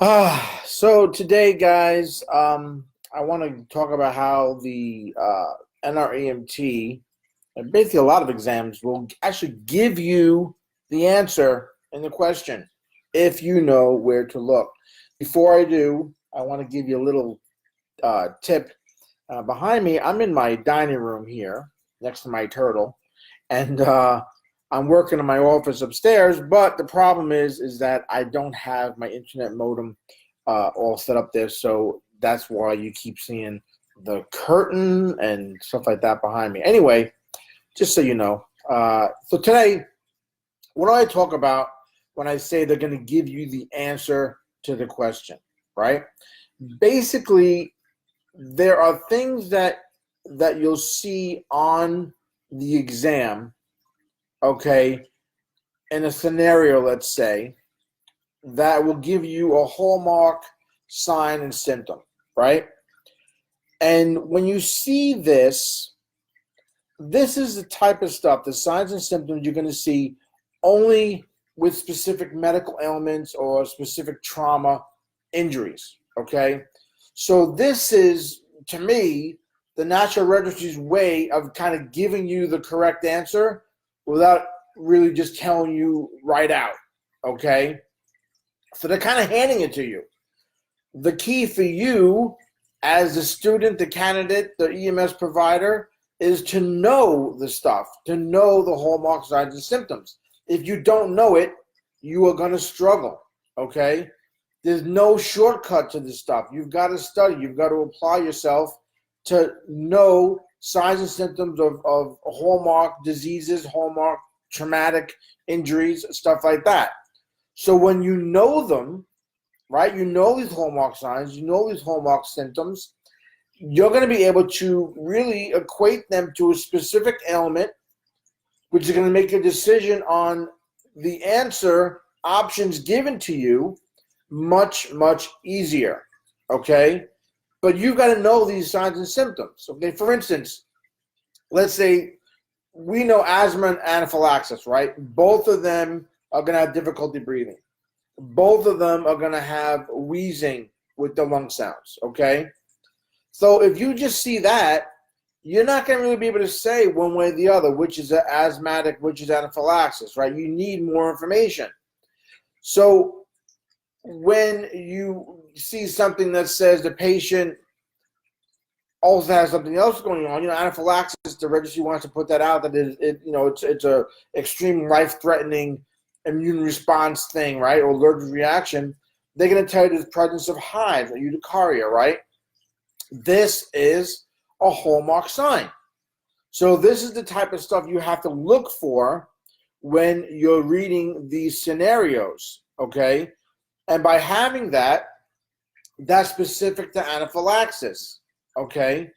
So today, guys, I want to talk about how the NREMT, and basically a lot of exams, will actually give you the answer in the question if you know where to look. Before I do, I want to give you a little tip. Behind me, I'm in my dining room here next to my turtle, and I'm working in my office upstairs. But the problem is that I don't have my internet modem all set up there, so that's why you keep seeing the curtain and stuff like that behind me. Anyway, just so you know, so today, what do I talk about when I say they're going to give you the answer to the question, right? Basically, there are things that you'll see on the exam, okay, in a scenario, let's say, that will give you a hallmark sign and symptom, right? And when you see this, this is the type of stuff, the signs and symptoms you're going to see only with specific medical ailments or specific trauma injuries, okay? So this is, to me, the National Registry's way of kind of giving you the correct answer without really just telling you right out, okay? So they're kind of handing it to you. The key for you as the student, the candidate, the EMS provider is to know the stuff, to know the hallmark signs and symptoms. If you don't know it, you are going to struggle, okay? There's no shortcut to this stuff. You've got to study. You've got to apply yourself to know signs and symptoms of hallmark diseases, hallmark traumatic injuries, stuff like that. So when you know them, right, you know these hallmark signs, you know these hallmark symptoms, you're going to be able to really equate them to a specific ailment, which is going to make a decision on the answer options given to you much, much easier, okay? But you've got to know these signs and symptoms, okay? For instance, let's say we know asthma and anaphylaxis, right? Both of them are going to have difficulty breathing. Both of them are going to have wheezing with the lung sounds, okay? So if you just see that, you're not going to really be able to say one way or the other, which is asthmatic, which is anaphylaxis, right? You need more information. So when you see something that says the patient also has something else going on, anaphylaxis, the registry wants to put that out that it's a extreme life-threatening immune response thing, right, or allergic reaction. They're going to tell you the presence of hives or urticaria, right? This is a hallmark sign. So this is the type of stuff you have to look for when you're reading these scenarios, okay? And by having that, that's specific to anaphylaxis, okay?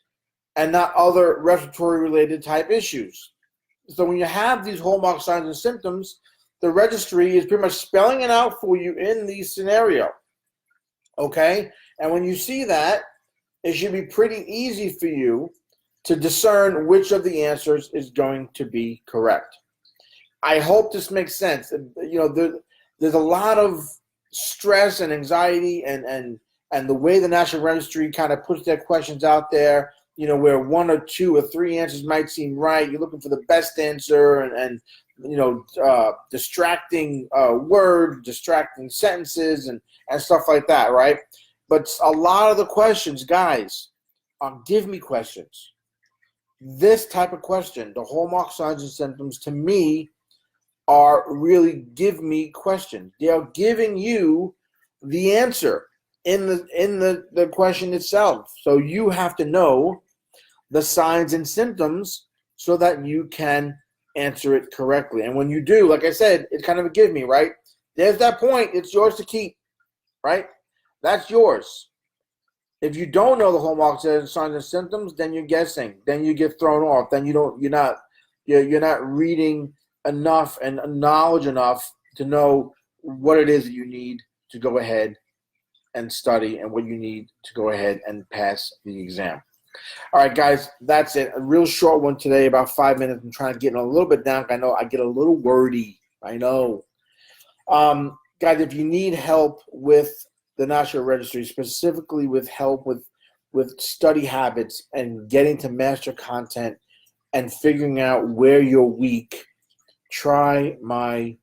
And not other respiratory-related type issues. So when you have these hallmark signs and symptoms, the registry is pretty much spelling it out for you in the scenario, okay? And when you see that, it should be pretty easy for you to discern which of the answers is going to be correct. I hope this makes sense. There's a lot of stress and anxiety and the way the National Registry kind of puts their questions out there, where one or two or three answers might seem right. You're looking for the best answer and distracting words, distracting sentences and stuff like that, right? But a lot of the questions, guys, give me questions. This type of question, the hallmark signs and symptoms, to me, are really give me questions. They are giving you the answer in the question itself. So you have to know the signs and symptoms so that you can answer it correctly. And when you do, like I said, it's kind of a give me, right? There's that point. It's yours to keep, right? That's yours. If you don't know the hallmark signs and symptoms, then you're guessing. Then you get thrown off. Then you're not reading enough and knowledge enough to know what it is that you need to go ahead and study and what you need to go ahead and pass the exam. All right, guys, that's it. A real short one today, about 5 minutes. I'm trying to get a little bit down. I know I get a little wordy. I know. Guys, if you need help with the National Registry, specifically with help with study habits and getting to master content and figuring out where you're weak, try my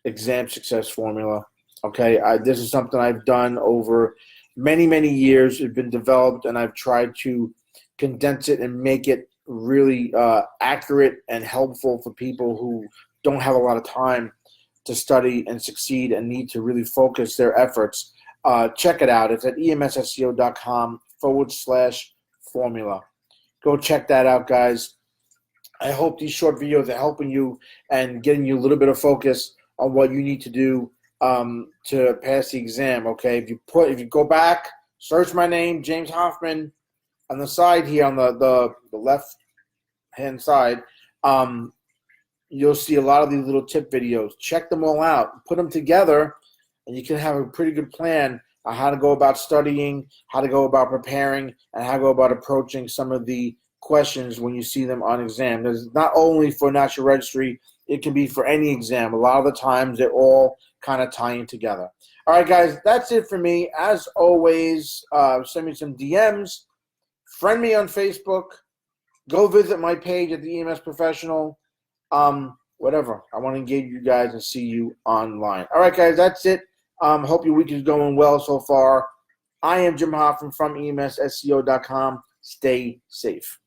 exam success formula. Okay, this is something I've done over many, many years. It's been developed, and I've tried to condense it and make it really accurate and helpful for people who don't have a lot of time to study and succeed and need to really focus their efforts. Check it out. It's at emsseo.com/formula. Go check that out, guys. I hope these short videos are helping you and getting you a little bit of focus on what you need to do to pass the exam. Okay, if you go back, search my name, James Hoffman, on the side here on the left hand side, you'll see a lot of these little tip videos. Check them all out, put them together, and you can have a pretty good plan on how to go about studying, how to go about preparing, and how to go about approaching some of the questions when you see them on exam. There's not only for National Registry, it can be for any exam. A lot of the times they're all kind of tying together. All right, guys, that's it for me. As always, send me some DMs, friend me on Facebook, go visit my page at the EMS Professional, whatever. I want to engage you guys and see you online. All right, guys, that's it. Hope your week is going well so far. I am Jim Hoffman from EMSSEO.com. Stay safe.